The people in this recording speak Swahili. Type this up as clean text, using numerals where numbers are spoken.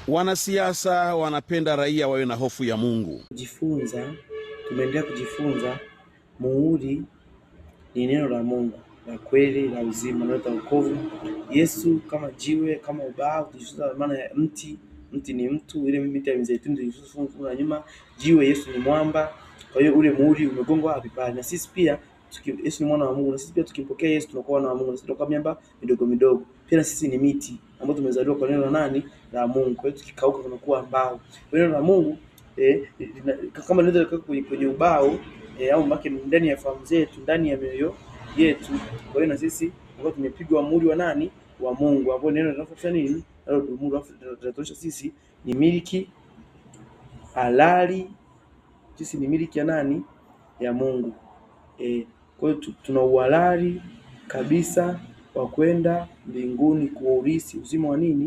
Wanasiasa wanapenda raia wawe na hofu ya Mungu. Tumeendelea kujifunza muhuri ni neno la Mungu la kweli la uzima linaleta wokovu. Yesu kama jiwe, kama ubao, tulijifunza maana ya mti. Mti ni mtu, ile miti ya mzeituni tulijifunza nyuma. Jiwe, Yesu ni mwamba. Kwa hiyo ule muhuri umegongwa wapi? Pale. Na sisi pia Yesu ni mwana wa Mungu, na sisi pia tukimpokea Yesu tunakuwa wana wa Mungu, na sisi tunakuwa miamba midogo midogo. Pia na sisi ni miti ambao tumezaliwa kwa neno la nani? La Mungu. Kwa hiyo tukikauka tunakuwa mbao. Neno la Mungu kama linaweza kwenye ubao au mbaki ndani ya fahamu zetu, ndani ya mioyo yetu. Kwa hiyo na sisi ambao tumepigwa muhuri wa nani? Wa Mungu, ambao neno linafanya nini? Nalo muhuri tunatosha sisi ni miliki halali. Sisi ni miliki ya nani? Ya Mungu. Kwa hiyo tuna uhalali kabisa wa kwenda mbinguni kuurithi uzima wa nini?